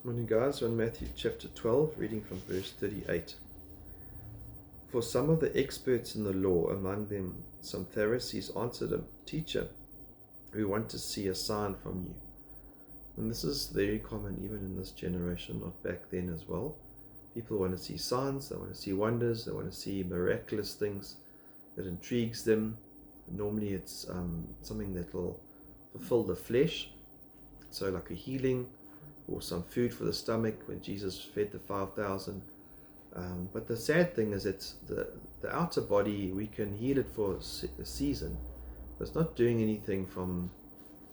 Morning, guys. We're in Matthew chapter 12, reading from verse 38. For some of the experts in the law, among them some Pharisees, answered him, "Teacher, we want to see a sign from you." And this is very common even in this generation, not back then as well. People want to see signs, they want to see wonders, they want to see miraculous things that intrigues them. Normally it's something that will fulfill the flesh, so like a healing, or some food for the stomach when Jesus fed the 5,000. But the sad thing is it's the outer body, we can heal it for a season, but it's not doing anything from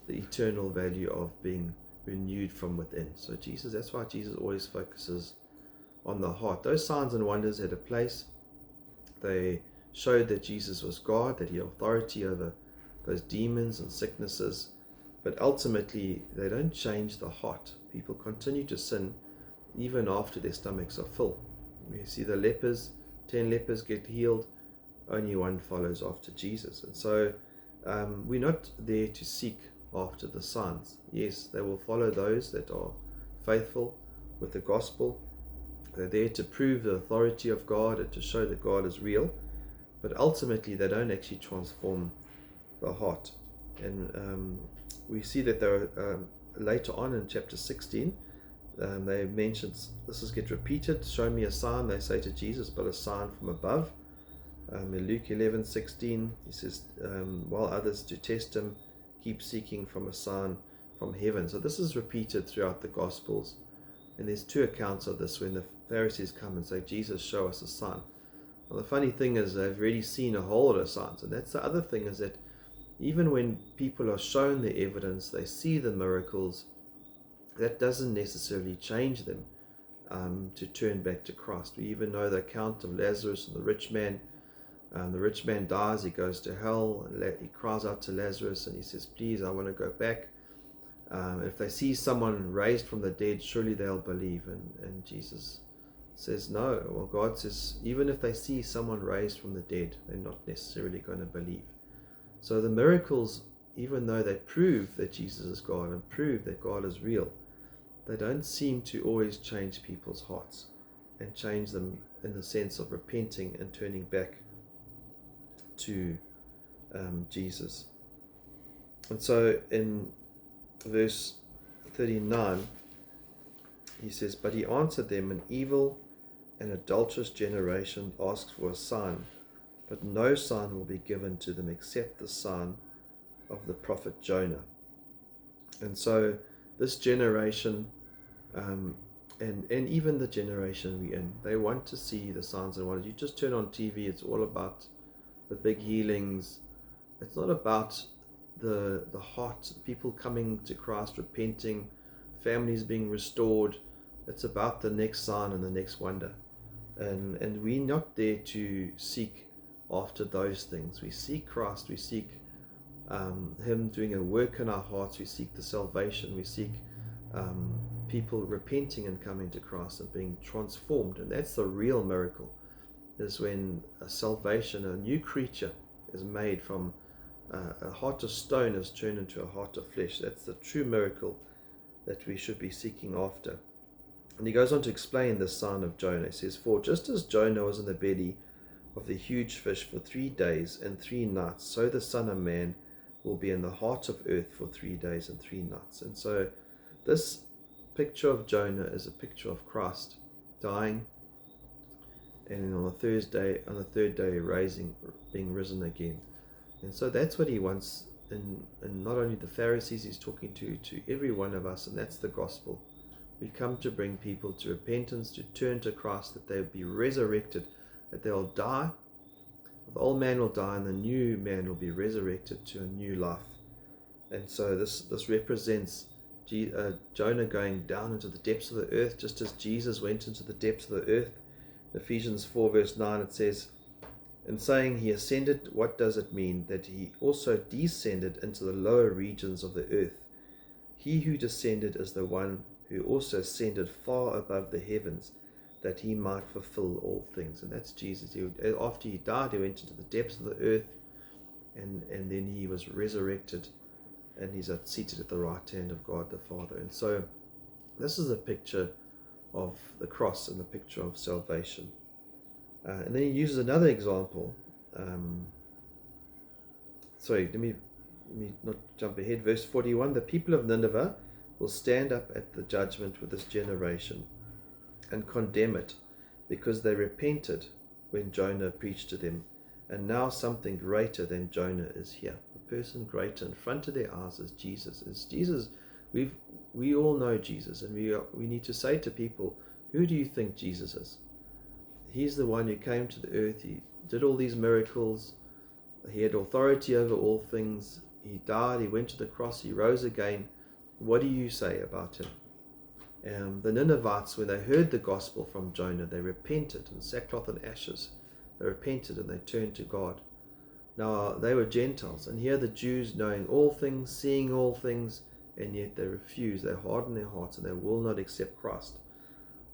the eternal value of being renewed from within. So that's why Jesus always focuses on the heart. Those signs and wonders had a place. They showed that Jesus was God, that he had authority over those demons and sicknesses, but ultimately they don't change the heart. People continue to sin even after their stomachs are full. We see the lepers, 10 lepers get healed, only one follows after Jesus. And so we're not there to seek after the signs. Yes, they will follow those that are faithful with the gospel. They're there to prove the authority of God and to show that God is real, but ultimately they don't actually transform the heart. And we see that there later on in chapter 16, they mentioned, this is get repeated, "Show me a sign," they say to Jesus, "but a sign from above." In Luke 11:16, he says, while others do test him, keep seeking from a sign from heaven. So this is repeated throughout the Gospels. And there's two accounts of this when the Pharisees come and say, "Jesus, show us a sign." Well, the funny thing is they've already seen a whole lot of signs. And that's the other thing, is that even when people are shown the evidence, they see the miracles, that doesn't necessarily change them to turn back to Christ. We even know the account of Lazarus and the rich man. The rich man dies, he goes to hell, and he cries out to Lazarus and he says, "Please, I want to go back." If they see someone raised from the dead, surely they'll believe. And Jesus says no. Well, God says even if they see someone raised from the dead, they're not necessarily going to believe. So the miracles, even though they prove that Jesus is God and prove that God is real, they don't seem to always change people's hearts and change them in the sense of repenting and turning back to Jesus. And so in verse 39, he says, "But he answered them, an evil and adulterous generation asks for a sign, but no sign will be given to them except the sign of the prophet Jonah." And so this generation, and even the generation we're in, they want to see the signs and wonders. You just turn on TV, it's all about the big healings. It's not about the heart, people coming to Christ, repenting, families being restored. It's about the next sign and the next wonder. And we're not there to seek after those things. We seek Christ, we seek him doing a work in our hearts, we seek the salvation, we seek people repenting and coming to Christ and being transformed. And that's the real miracle, is when a salvation, a new creature is made from a heart of stone is turned into a heart of flesh. That's the true miracle that we should be seeking after. And he goes on to explain the sign of Jonah. He says, "For just as Jonah was in the belly of the huge fish for 3 days and 3 nights, so the Son of Man will be in the heart of earth for 3 days and 3 nights." And so this picture of Jonah is a picture of Christ dying, and then on the third day being risen again. And so that's what he wants, and not only the Pharisees, he's talking to every one of us, and that's the gospel. We come to bring people to repentance, to turn to Christ, that they'll be resurrected, that they'll die. The old man will die and the new man will be resurrected to a new life. And so this represents Jonah going down into the depths of the earth, just as Jesus went into the depths of the earth. In Ephesians 4 verse 9 it says, "In saying he ascended, what does it mean? That he also descended into the lower regions of the earth. He who descended is the one who also ascended far above the heavens, that he might fulfill all things." And that's Jesus. After he died, he went into the depths of the earth, and then he was resurrected, and he's seated at the right hand of God the Father. And so This is a picture of the cross and the picture of salvation. And then he uses another example. Let me not jump ahead. Verse 41, the people of Nineveh will stand up at the judgment with this generation and condemn it, because they repented when Jonah preached to them, and now something greater than Jonah is here. The person greater in front of their eyes is Jesus. It's Jesus. We all know Jesus, and we need to say to people, who do you think Jesus is? He's the one who came to the earth. He did all these miracles. He had authority over all things. He died. He went to the cross. He rose again. What do you say about him? The Ninevites, when they heard the gospel from Jonah, they repented in sackcloth and ashes. They repented and they turned to God. Now, they were Gentiles, and here the Jews, knowing all things, seeing all things, and yet they refuse. They harden their hearts and they will not accept Christ.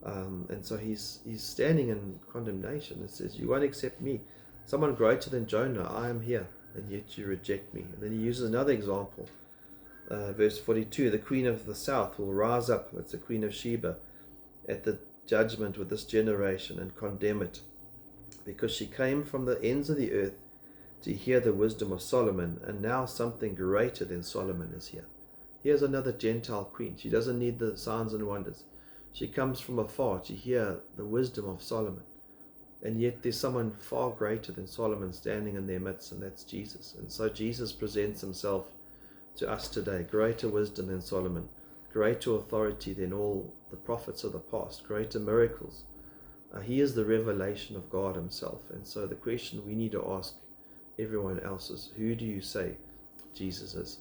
And so he's standing in condemnation. It says, you won't accept me. Someone greater than Jonah, I am here, and yet you reject me. And then he uses another example. Verse 42, the queen of the south will rise up, that's the queen of Sheba, at the judgment with this generation and condemn it, because she came from the ends of the earth to hear the wisdom of Solomon, and now something greater than Solomon is here. Here's another Gentile queen. She doesn't need the signs and wonders. She comes from afar to hear the wisdom of Solomon. And yet there's someone far greater than Solomon standing in their midst, and that's Jesus. And so Jesus presents himself to us today. Greater wisdom than Solomon. Greater authority than all the prophets of the past. Greater miracles. He is the revelation of God himself. And so the question we need to ask everyone else is, who do you say Jesus is?